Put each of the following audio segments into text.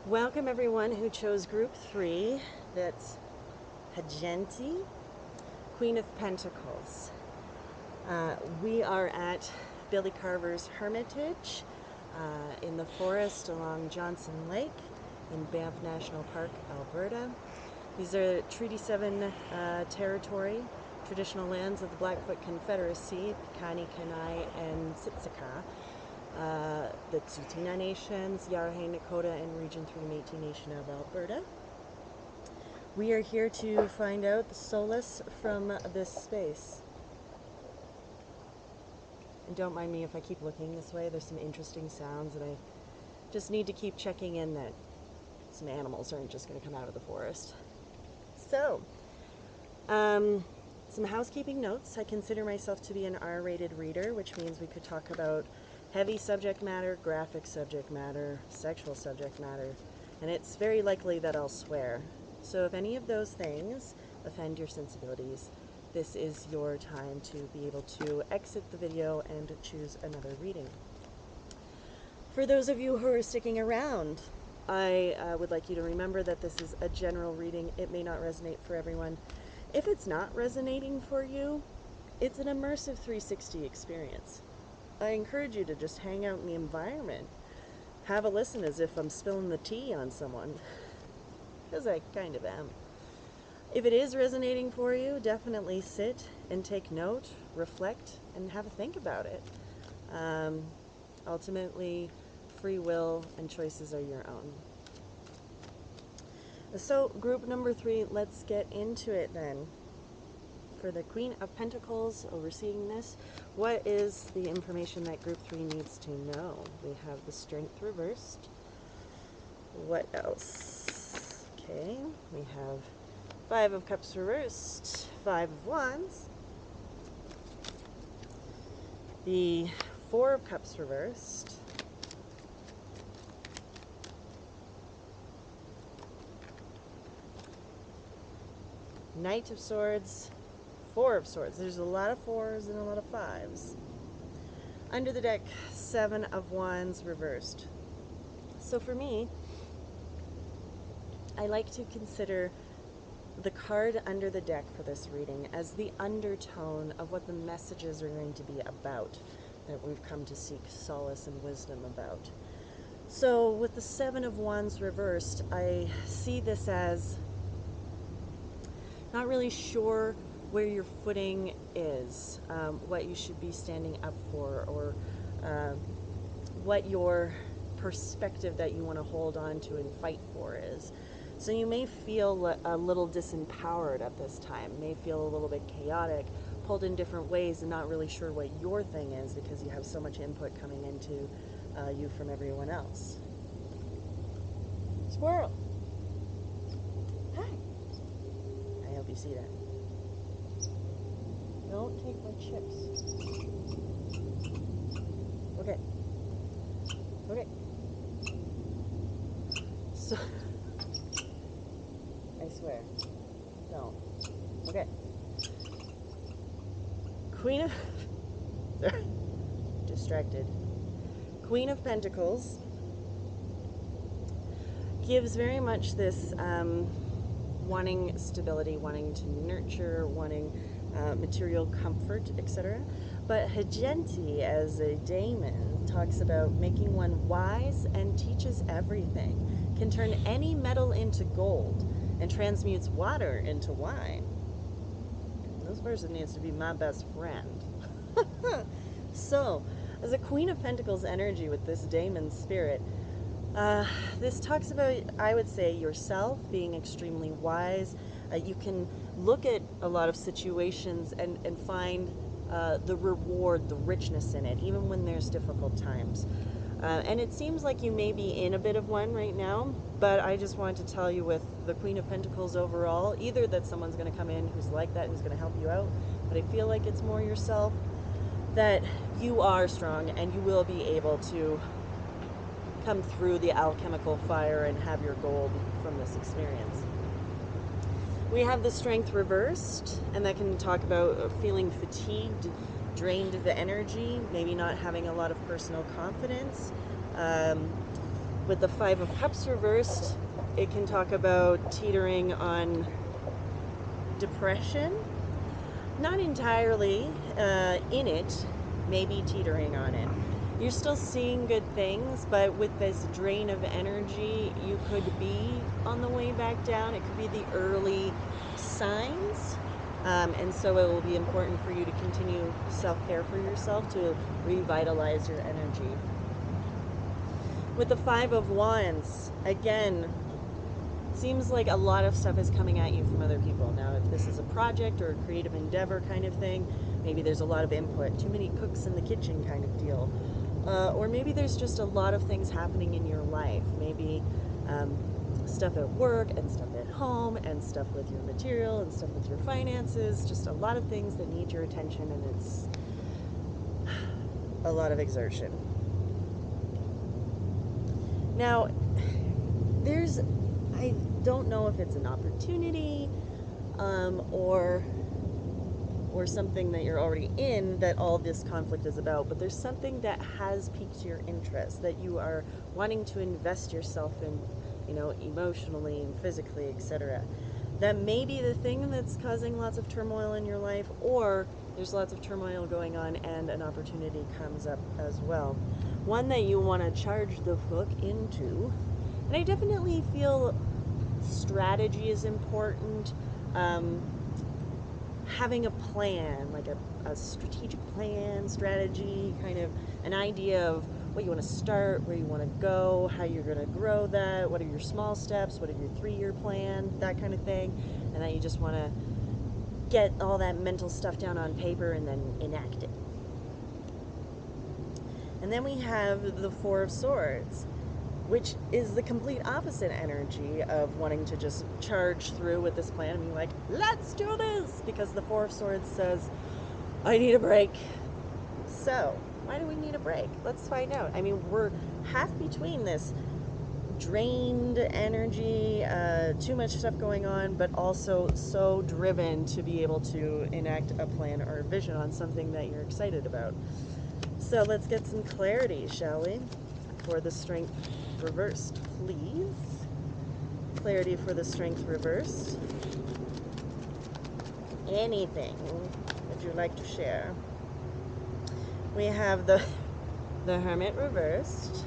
Welcome everyone who chose group 3. That's Hagenti, Queen of Pentacles. We are at Billy Carver's Hermitage in the forest along Johnson Lake in Banff National Park, Alberta. These are Treaty 7 territory, traditional lands of the Blackfoot Confederacy, Piikani, Kainai, and Siksika. The Tsuut'ina Nations, Yarrahae, Nakota, and Region 3 Métis Nation of Alberta. We are here to find out the solace from this space. And don't mind me if I keep looking this way. There's some interesting sounds, and I just need to keep checking in that some animals aren't just going to come out of the forest. So, some housekeeping notes. I consider myself to be an R-rated reader, which means we could talk about heavy subject matter, graphic subject matter, sexual subject matter, and it's very likely that I'll swear. So if any of those things offend your sensibilities, this is your time to be able to exit the video and choose another reading. For those of you who are sticking around, I would like you to remember that this is a general reading. It may not resonate for everyone. If it's not resonating for you, it's an immersive 360 experience. I encourage you to just hang out in the environment. Have a listen as if I'm spilling the tea on someone. Because I kind of am. If it is resonating for you, definitely sit and take note, reflect, and have a think about it. Ultimately, free will and choices are your own. So, group number 3, let's get into it then. For the Queen of Pentacles overseeing this, what is the information that group 3 needs to know? We have the Strength reversed. What else? Okay, we have 5 of Cups reversed, 5 of Wands, the 4 of Cups reversed, Knight of Swords, 4 of Swords. There's a lot of 4s and a lot of 5s. Under the deck, 7 of Wands reversed. So for me, I like to consider the card under the deck for this reading as the undertone of what the messages are going to be about, that we've come to seek solace and wisdom about. So with the 7 of Wands reversed, I see this as not really sure where your footing is, what you should be standing up for, or what your perspective that you want to hold on to and fight for is. So you may feel a little disempowered at this time, may feel a little bit chaotic, pulled in different ways and not really sure what your thing is because you have so much input coming into you from everyone else. Squirrel! Hi! I hope you see that. Don't take my chips. Okay. Okay. So, I swear. Don't. Okay. Queen of... distracted. Queen of Pentacles gives very much this wanting stability, wanting to nurture, wanting material comfort, etc. But Hagenti, as a daemon, talks about making one wise and teaches everything, can turn any metal into gold, and transmutes water into wine. This person needs to be my best friend. So, as a Queen of Pentacles energy with this daemon spirit, this talks about, I would say, yourself being extremely wise. You can look at a lot of situations and find the reward, the richness in it, even when there's difficult times. And it seems like you may be in a bit of one right now, but I just wanted to tell you with the Queen of Pentacles overall, either that someone's going to come in who's like that and who's going to help you out, but I feel like it's more yourself, that you are strong and you will be able to come through the alchemical fire and have your gold from this experience. We have the Strength reversed, and that can talk about feeling fatigued, drained of the energy, maybe not having a lot of personal confidence, With the Five of Cups reversed, it can talk about teetering on depression. Not entirely in it, maybe teetering on it. You're still seeing good things, but with this drain of energy, you could be on the way back down. It could be the early signs. And so it will be important for you to continue self-care for yourself to revitalize your energy. With the Five of Wands, again, seems like a lot of stuff is coming at you from other people. Now, if this is a project or a creative endeavor kind of thing, maybe there's a lot of input, too many cooks in the kitchen kind of deal. Or maybe there's just a lot of things happening in your life. Maybe stuff at work and stuff at home and stuff with your material and stuff with your finances. Just a lot of things that need your attention, and it's a lot of exertion. Now, I don't know if it's an opportunity or something that you're already in that all this conflict is about, but there's something that has piqued your interest, that you are wanting to invest yourself in, emotionally and physically, etc. That may be the thing that's causing lots of turmoil in your life, or there's lots of turmoil going on and an opportunity comes up as well. One that you want to charge the hook into. And I definitely feel strategy is important. Having a plan, like a strategic plan, strategy, kind of an idea of what you want to start, where you want to go, how you're going to grow that, what are your small steps, what are your 3-year plan, that kind of thing. And that you just want to get all that mental stuff down on paper and then enact it. And then we have the Four of Swords, which is the complete opposite energy of wanting to just charge through with this plan and be like, let's do this, because the Four of Swords says, I need a break. So, why do we need a break? Let's find out. I mean, we're half between this drained energy, too much stuff going on, but also so driven to be able to enact a plan or a vision on something that you're excited about. So let's get some clarity, shall we? For the Strength reversed, please. Clarity for the Strength reversed. Anything that you'd like to share? We have the Hermit reversed.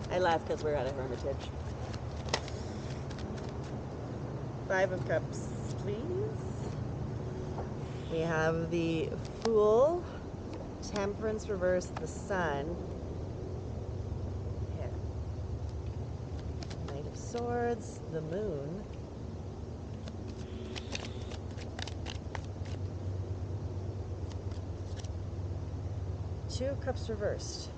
I laugh because we're at a Hermitage. Five of Cups, please. We have the Fool, Temperance reversed, the Sun. Here. Knight of Swords, the Moon. Two of Cups reversed.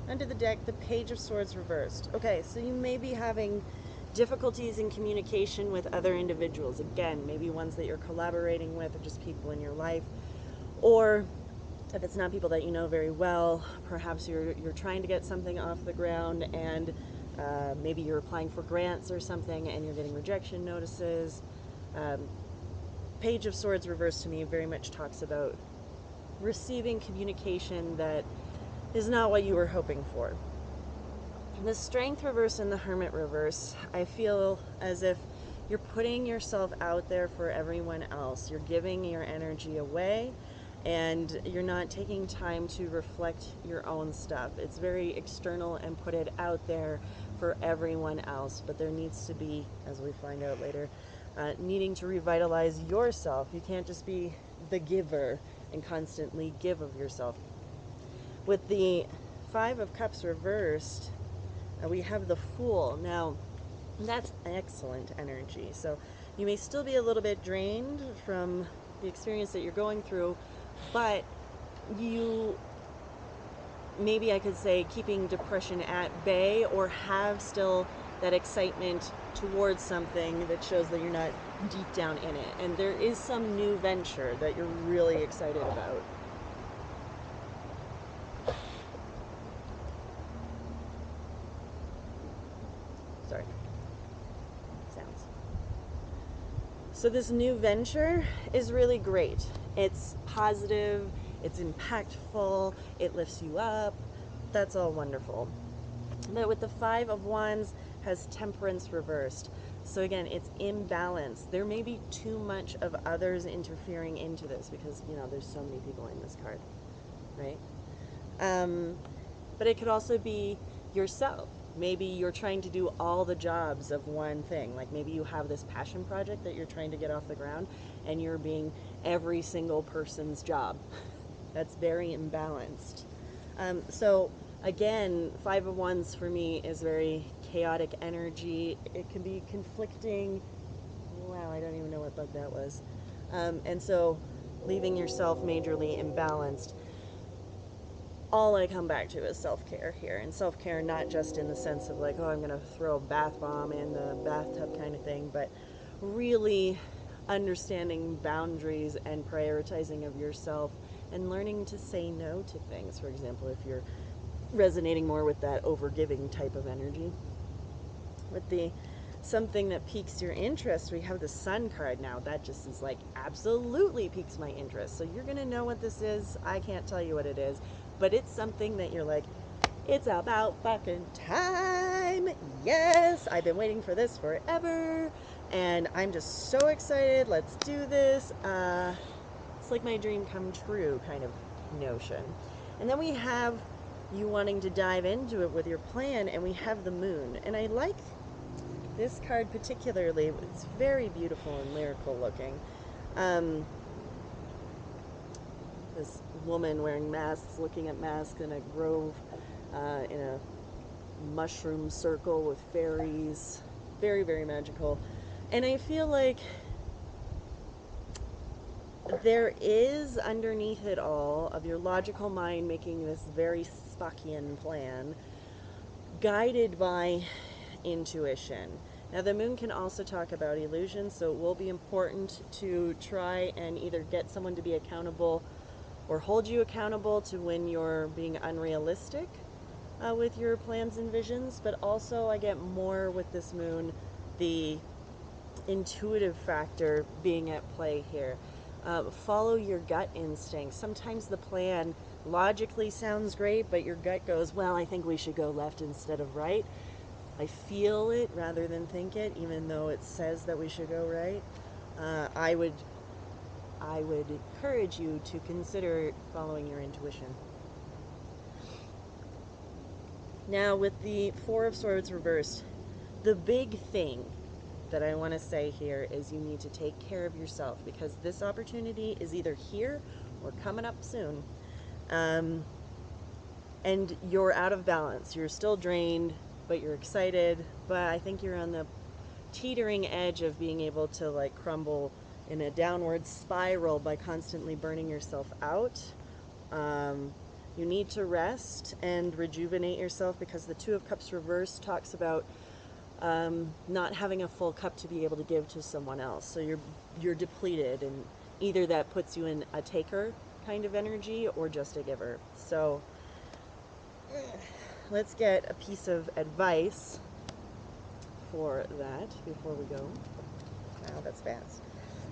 Under the deck, the Page of Swords reversed. Okay, so you may be having difficulties in communication with other individuals. Again, maybe ones that you're collaborating with or just people in your life. Or if it's not people that you know very well, perhaps you're trying to get something off the ground and maybe you're applying for grants or something and you're getting rejection notices. Page of Swords reversed to me very much talks about receiving communication that is not what you were hoping for. The Strength reverse and the Hermit reverse, I feel as if you're putting yourself out there for everyone else. You're giving your energy away and you're not taking time to reflect your own stuff. It's very external and put it out there for everyone else, but there needs to be, as we find out later, needing to revitalize yourself. You can't just be the giver and constantly give of yourself. With the Five of Cups reversed, we have the Fool. Now, that's excellent energy. So you may still be a little bit drained from the experience that you're going through, but you, maybe I could say, keeping depression at bay, or have still that excitement towards something that shows that you're not deep down in it. And there is some new venture that you're really excited about. Sorry. Sounds. So this new venture is really great. It's positive, it's impactful, it lifts you up, that's all wonderful. But with the Five of Wands has Temperance reversed. So again, it's imbalance. There may be too much of others interfering into this because, you know, there's so many people in this card, right? But it could also be yourself. Maybe you're trying to do all the jobs of one thing. Like maybe you have this passion project that you're trying to get off the ground and you're being every single person's job. That's very imbalanced. So again, Five of Wands for me is very chaotic energy. It can be conflicting. Wow, I don't even know what bug that was. And so leaving yourself majorly imbalanced. All I come back to is self-care here. And self-care not just in the sense of like, oh, I'm going to throw a bath bomb in the bathtub kind of thing, but really understanding boundaries and prioritizing of yourself and learning to say no to things. For example, if you're resonating more with that overgiving type of energy. With the something that piques your interest, we have the Sun card now. That just is like absolutely piques my interest. So you're going to know what this is. I can't tell you what it is. But it's something that you're like, it's about fucking time. Yes, I've been waiting for this forever. And I'm just so excited. Let's do this. It's like my dream come true kind of notion. And then we have you wanting to dive into it with your plan. And we have the Moon. And I like this card particularly. It's very beautiful and lyrical looking. This woman wearing masks, looking at masks in a grove, in a mushroom circle with fairies. Very, very magical. And I feel like there is underneath it all of your logical mind making this very Spockian plan, guided by intuition. Now the Moon can also talk about illusions, so it will be important to try and either get someone to be accountable or hold you accountable to when you're being unrealistic with your plans and visions. But also I get more with this Moon, the intuitive factor being at play here. Follow your gut instinct. Sometimes the plan logically sounds great, but your gut goes, well, I think we should go left instead of right. I feel it rather than think it, even though it says that we should go right. I would encourage you to consider following your intuition. Now with the Four of Swords reversed, the big thing that I want to say here is you need to take care of yourself, because this opportunity is either here or coming up soon. And you're out of balance. You're still drained, but you're excited. But I think you're on the teetering edge of being able to like crumble in a downward spiral by constantly burning yourself out. You need to rest and rejuvenate yourself, because the Two of Cups reversed talks about not having a full cup to be able to give to someone else. So you're depleted, and either that puts you in a taker kind of energy or just a giver. So let's get a piece of advice for that before we go. Wow, that's fast.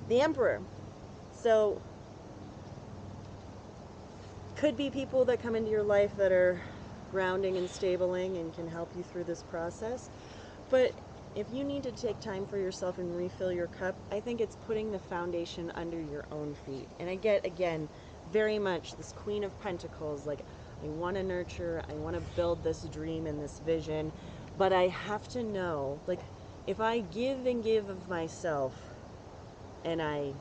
The Emperor. So could be people that come into your life that are grounding and stabling and can help you through this process. But if you need to take time for yourself and refill your cup, I think it's putting the foundation under your own feet. And I get, again, very much this Queen of Pentacles, like I want to nurture, I want to build this dream and this vision, but I have to know, like, if I give and give of myself and I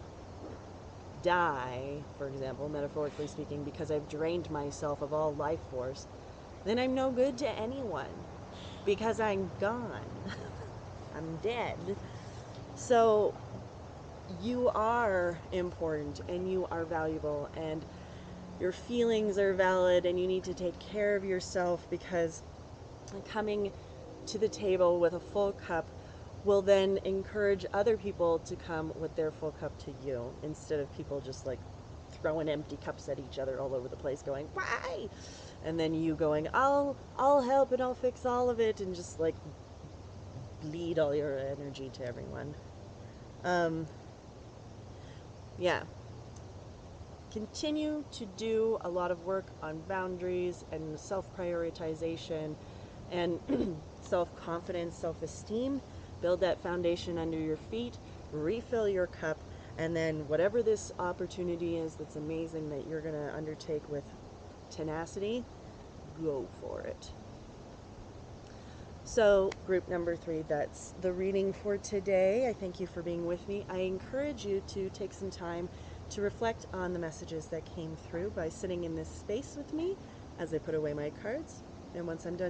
die, for example, metaphorically speaking, because I've drained myself of all life force, then I'm no good to anyone, because I'm gone. I'm dead. So you are important and you are valuable, and your feelings are valid, and you need to take care of yourself, because coming to the table with a full cup will then encourage other people to come with their full cup to you, instead of people just like throwing empty cups at each other all over the place going, why? And then you going, I'll help and I'll fix all of it, and just like bleed all your energy to everyone. Yeah. continue to do a lot of work on boundaries and self-prioritization and self-confidence, self-esteem. Build that foundation under your feet, refill your cup, and then whatever this opportunity is that's amazing that you're going to undertake with tenacity, go for it. So, group number 3, that's the reading for today. I thank you for being with me. I encourage you to take some time to reflect on the messages that came through by sitting in this space with me as I put away my cards. And once I'm done